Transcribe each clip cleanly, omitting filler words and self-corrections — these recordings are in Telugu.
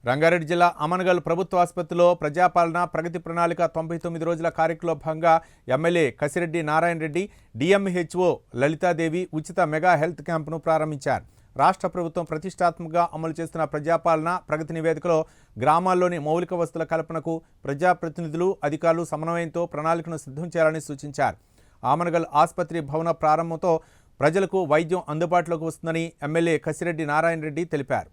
రంగారెడ్డి జిల్లా అమనగల్ ప్రభుత్వ ఆసుపత్రిలో ప్రజాపాలన ప్రగతి ప్రణాళిక 99 రోజుల కార్యక్రమంలో భాగంగా ఎమ్మెల్యే కసిరెడ్డి నారాయణ రెడ్డి, డిఎంహెచ్ఓ లలితాదేవి ఉచిత మెగా హెల్త్ క్యాంపును ప్రారంభించారు. రాష్ట్ర ప్రభుత్వం ప్రతిష్టాత్మకంగా అమలు చేస్తున్న ప్రజాపాలన ప్రగతి నివేదికలో గ్రామాల్లోని మౌలిక వసతుల కల్పనకు ప్రజాప్రతినిధులు, అధికారులు సమన్వయంతో ప్రణాళికను సిద్ధం చేయాలని సూచించారు. ఆమనగల్ ఆసుపత్రి భవన ప్రారంభంతో ప్రజలకు వైద్యం అందుబాటులోకి వస్తుందని ఎమ్మెల్యే కసిరెడ్డి నారాయణ రెడ్డి తెలిపారు.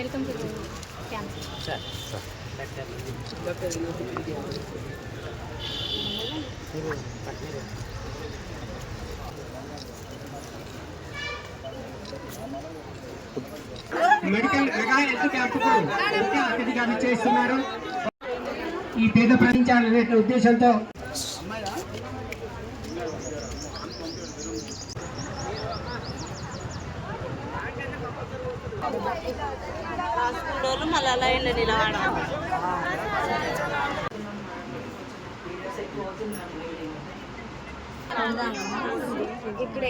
Welcome to the camp. Sir. Medical mega health క్యాంపుకు ముఖ్య అతిథిగా విచ్చేస్తున్నారు. ఈ పేద ప్రకటించాలనే ఉద్దేశంతో రోజులు మళ్ళీ లైన్లో నిలబడాలి. ఇప్పుడే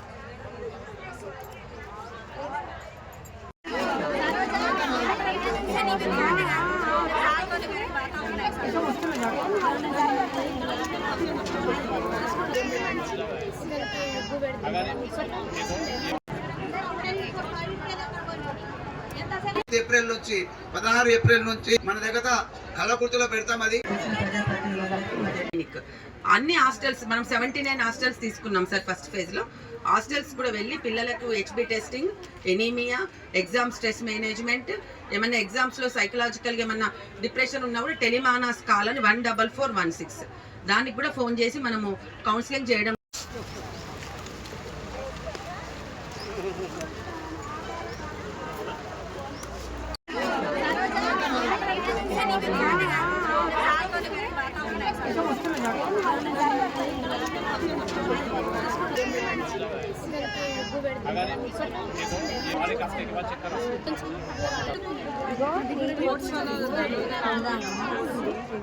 ఏప్రిల్ నుంచి 16 ఏప్రిల్ నుంచి మన దగ్గర కళాకృతిలో పెడతాం. అది అన్ని హాస్టల్స్ మనం 79 హాస్టల్స్ తీసుకున్నాం సార్. ఫస్ట్ ఫేజ్ లో హాస్టల్స్ కూడా వెళ్ళి పిల్లలకు HB testing, anaemia, exam stress management, ఏమన్నా ఎగ్జామ్స్ లో సైకలాజికల్ గా ఏమన్నా డిప్రెషన్ ఉన్నా కూడా టెలిమానాస్ కాల్ అని 14416 దానికి కూడా ఫోన్ చేసి మనము కౌన్సిలింగ్ చేయడం.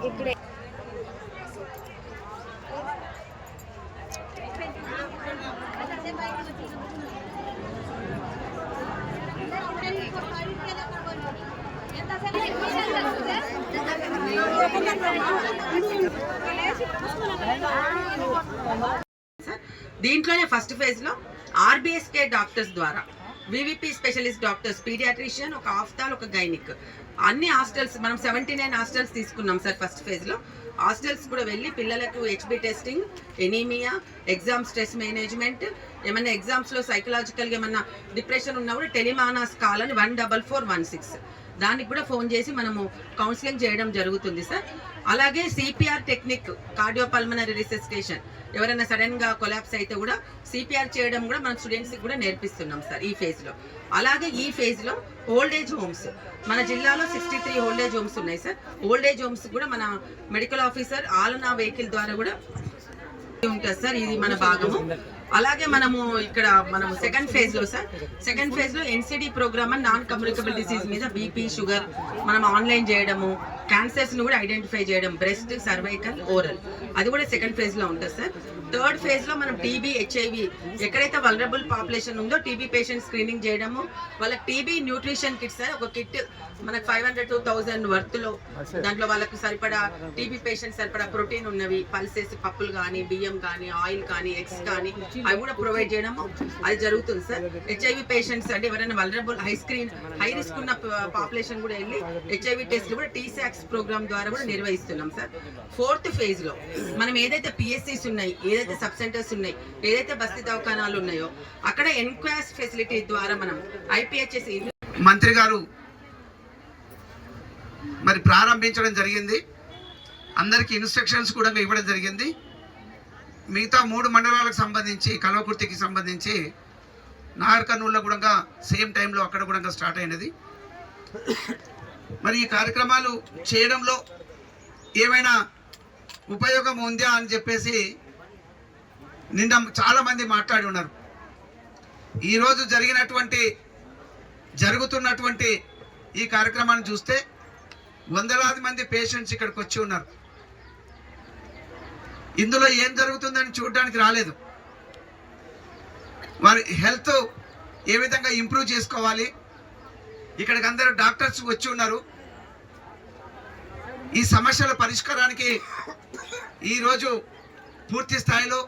ఇప్పుడే దీంట్లోనే ఫస్ట్ ఫేజ్ లో ఆర్బిఎస్కే డాక్టర్స్ ద్వారా వివిపి స్పెషలిస్ట్ డాక్టర్స్, పీడియాట్రిషియన్, ఒక ఆఫ్తాల్, ఒక గైనిక్, అన్ని హాస్టల్స్ మనం 79 హాస్టల్స్ తీసుకున్నాం సార్. ఫస్ట్ ఫేజ్ లో హాస్టల్స్ కూడా వెళ్ళి పిల్లలకు HB testing, anaemia, exam stress management, ఏమన్నా ఎగ్జామ్స్ లో సైకలాజికల్ గా ఏమన్నా డిప్రెషన్ ఉన్నా కూడా టెలిమానాస్ కాల్ అని 14416 దానికి కూడా ఫోన్ చేసి మనము కౌన్సిలింగ్ చేయడం జరుగుతుంది సార్. అలాగే సిపిఆర్ టెక్నిక్, కార్డియోపల్మనరీ రిసెసిటేషన్, ఎవరైనా సడన్ గా కొలాప్స్ అయితే కూడా సిపిఆర్ చేయడం కూడా మన స్టూడెంట్స్ కి కూడా నేర్పిస్తున్నాం సార్ ఈ ఫేజ్ లో. అలాగే ఈ ఫేజ్ లో ఓల్డ్ ఏజ్ హోమ్స్, మన జిల్లాలో 63 ఓల్డ్ ఏజ్ హోమ్స్ ఉన్నాయి సార్. ఓల్డ్ ఏజ్ హోమ్స్ కూడా మన మెడికల్ ఆఫీసర్ ఆలనా వెహికల్ ద్వారా కూడా ఉంటుంది సార్. ఇది మన భాగము. అలాగే మనము ఇక్కడ మనము సెకండ్ ఫేజ్ లో ఎన్సిడి ప్రోగ్రామ్ అని నాన్ కమ్యూనికబుల్ డిసీజ్ మీద బీపీ, షుగర్ మనం ఆన్లైన్ చేయడము, క్యాన్సర్స్ ను కూడా ఐడెంటిఫై చేయడం, బ్రెస్ట్, సర్వైకల్, ఓరల్, అది కూడా సెకండ్ ఫేజ్ లో ఉంటుంది సార్. థర్డ్ ఫేజ్ లో మనం టీబీ, హెచ్ఐవి, ఎక్కడైతే వల్నరబుల్ పాపులేషన్ ఉందో టీబీ పేషెంట్ స్క్రీనింగ్ చేయడము, వాళ్ళకి టీబీ న్యూట్రిషన్ కిట్ సార్. ఒక కిట్ మనకు 500 to 1000 వర్త్ లో, దాంట్లో వాళ్ళకు సరిపడా టీబీ పేషెంట్ సరిపడా ప్రోటీన్ ఉన్నవి, పల్సెస్, పప్పులు కానీ, బియ్యం కానీ, ఆయిల్ కానీ, ఎగ్స్ కానీ అవి కూడా ప్రొవైడ్ చేయడము అది జరుగుతుంది సార్. హెచ్ఐవి పేషెంట్స్ అంటే ఎవరైనా వల్నరబుల్ హై రిస్క్ ఉన్న పాపులేషన్ కూడా వెళ్ళి హెచ్ఐవి టెస్ట్ కూడా టీసాక్స్ ప్రోగ్రామ్ ద్వారా కూడా నిర్వహిస్తున్నాం సార్. ఫోర్త్ ఫేజ్ లో మనం ఏదైతే పిఎస్సీస్ ఉన్నాయి, ఏదైతే సబ్ సెంటర్స్ ఉన్నాయి, ఏదైతే బస్తీ దవాఖానాలు ఉన్నాయో అక్కడ ఎన్క్వాస్ ఫెసిలిటీ ద్వారా మనం ఐపీహెచ్ఎస్ మంత్రి గారు మరి ప్రారంభించడం జరిగింది. అందరికీ ఇన్స్ట్రక్షన్స్ కూడా ఇవ్వడం జరిగింది. మిగతా 3 మండలాలకు సంబంధించి కల్వకుర్తికి సంబంధించి నాగర్ కర్నూలులో కూడా సేమ్ టైంలో అక్కడ కూడా స్టార్ట్ అయినది. మరి ఈ కార్యక్రమాలు చేయడంలో ఏమైనా ఉపయోగం ఉందా అని చెప్పేసి నిన్న చాలామంది మాట్లాడి ఉన్నారు. ఈరోజు జరుగుతున్నటువంటి ఈ కార్యక్రమాన్ని చూస్తే వందలాది మంది పేషెంట్స్ ఇక్కడికి వచ్చి ఉన్నారు. ఇందులో ఏం జరుగుతుందని చూడడానికి రాలేదు. వారి హెల్త్ ఏ విధంగా ఇంప్రూవ్ చేసుకోవాలి, ఇక్కడికి అందరూ డాక్టర్స్ వచ్చి ఉన్నారు. ఈ సమస్యల పరిష్కారానికి ఈరోజు పూర్తి స్థాయిలో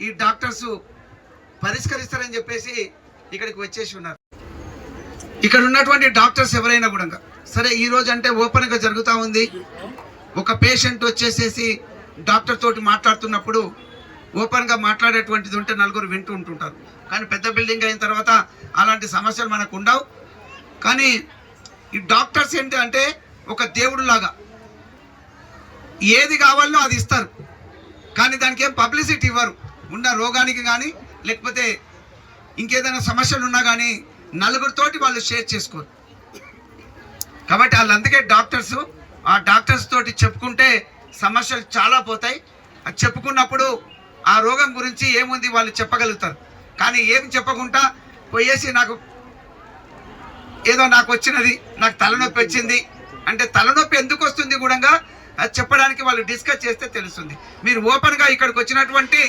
ఈ డాక్టర్స్ పరిష్కరిస్తారని చెప్పేసి ఇక్కడికి వచ్చేసి ఉన్నారు. ఇక్కడ ఉన్నటువంటి డాక్టర్స్ ఎవరైనా కూడా సరే, ఈరోజు అంటే ఓపెన్గా జరుగుతూ ఉంది. ఒక పేషెంట్ వచ్చేసేసి డాక్టర్ తోటి మాట్లాడుతున్నప్పుడు ఓపెన్గా మాట్లాడేటువంటిది ఉంటే నలుగురు వింటూ ఉంటుంటారు. కానీ పెద్ద బిల్డింగ్ అయిన తర్వాత అలాంటి సమస్యలు మనకు ఉండవు. కానీ ఈ డాక్టర్స్ ఏంటి అంటే ఒక దేవుడు లాగా ఏది కావాలో అది ఇస్తారు. కానీ దానికి ఏం పబ్లిసిటీ ఇవ్వరు. ఉన్న రోగానికి కానీ లేకపోతే ఇంకేదైనా సమస్యలు ఉన్నా కానీ నలుగురితోటి వాళ్ళు షేర్ చేసుకోరు. కాబట్టి వాళ్ళు అందుకే డాక్టర్స్ ఆ డాక్టర్స్ తోటి చెప్పుకుంటే సమస్యలు చాలా పోతాయి. అది చెప్పుకున్నప్పుడు ఆ రోగం గురించి ఏముంది వాళ్ళు చెప్పగలుగుతారు. కానీ ఏం చెప్పకుండా పోయేసి నాకు వచ్చినది, నాకు తలనొప్పి వచ్చింది అంటే తలనొప్పి ఎందుకు వస్తుంది కూడా అది చెప్పడానికి వాళ్ళు డిస్కస్ చేస్తే తెలుస్తుంది. మీరు ఓపెన్గా ఇక్కడికి వచ్చినటువంటి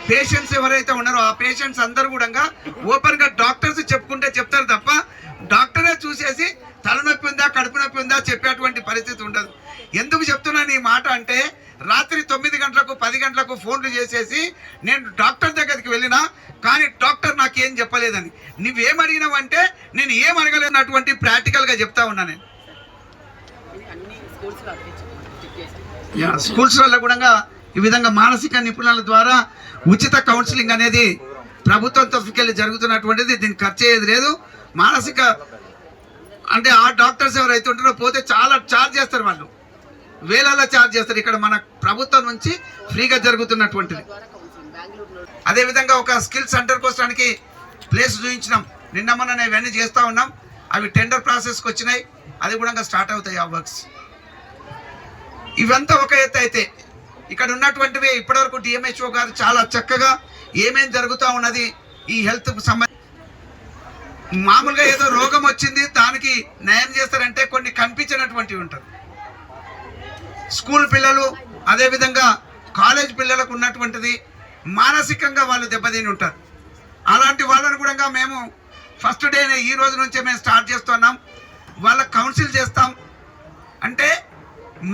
పేషెంట్స్ ఎవరైతే ఉన్నారో ఆ పేషెంట్స్ అందరూ కూడా ఓపెన్గా డాక్టర్స్ చెప్పుకుంటే చెప్తారు తప్ప డాక్టరే చూసేసి తలనొప్పి ఉందా కడుపు నొప్పి ఉందా చెప్పేటువంటి పరిస్థితి ఉండదు. ఎందుకు చెప్తున్నాను ఈ మాట అంటే రాత్రి 9 గంటలకు 10 గంటలకు ఫోన్లు చేసేసి నేను డాక్టర్ దగ్గరికి వెళ్ళినా కానీ డాక్టర్ నాకేం చెప్పలేదని, నువ్వేం అడిగినావంటే నేను ఏం అడగలేనటువంటి ప్రాక్టికల్గా చెప్తా ఉన్నా. నేను స్కూల్స్ వల్ల కూడా ఈ విధంగా మానసిక నిపుణుల ద్వారా ఉచిత కౌన్సిలింగ్ అనేది ప్రభుత్వం తరఫుకెళ్ళి జరుగుతున్నటువంటిది. దీనికి ఖర్చు అయ్యేది లేదు. మానసిక అంటే ఆ డాక్టర్స్ ఎవరైతే ఉంటారో పోతే చాలా ఛార్జ్ చేస్తారు, వాళ్ళు వేలల్లో ఛార్జ్ చేస్తారు. ఇక్కడ మన ప్రభుత్వం నుంచి ఫ్రీగా జరుగుతున్నటువంటిది. అదేవిధంగా ఒక స్కిల్ సెంటర్ కోసానికి ప్లేస్ చూపించినాం. నిన్న మొన్న ఇవన్నీ చేస్తూ ఉన్నాం. అవి టెండర్ ప్రాసెస్కి వచ్చినాయి. అది కూడా స్టార్ట్ అవుతాయి ఆ వర్క్స్. ఇవంతా ఒక ఎత్తు అయితే ఇక్కడ ఉన్నటువంటివి ఇప్పటివరకు డిఎంహెచ్ఓ గారు చాలా చక్కగా ఏమేం జరుగుతూ ఉన్నది ఈ హెల్త్కు సంబంధించి. మామూలుగా ఏదో రోగం వచ్చింది దానికి నయం చేస్తారంటే కొన్ని కనిపించినటువంటివి ఉంటారు. స్కూల్ పిల్లలు అదేవిధంగా కాలేజ్ పిల్లలకు ఉన్నటువంటిది మానసికంగా వాళ్ళు దెబ్బతిని ఉంటారు. అలాంటి వాళ్ళని కూడా మేము ఫస్ట్ డేనే ఈ రోజు నుంచే మేము స్టార్ట్ చేస్తున్నాం. వాళ్ళకి కౌన్సిల్ చేస్తాం. అంటే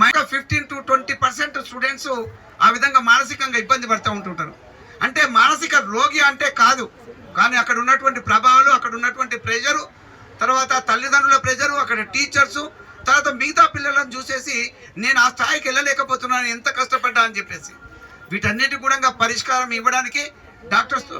15 to 20% స్టూడెంట్స్ ఆ విధంగా మానసికంగా ఇబ్బంది పడుతూ ఉంటుంటారు. అంటే మానసిక రోగి అంటే కాదు, కానీ అక్కడ ఉన్నటువంటి ప్రభావాలు, అక్కడ ఉన్నటువంటి ప్రెషరు, తర్వాత తల్లిదండ్రుల ప్రెషరు, అక్కడ టీచర్సు, తర్వాత మిగతా పిల్లలను చూసేసి నేను ఆ స్థాయికి వెళ్ళలేకపోతున్నాను, ఎంత కష్టపడ్డా అని చెప్పేసి వీటన్నిటి కూడా పరిష్కారం ఇవ్వడానికి డాక్టర్స్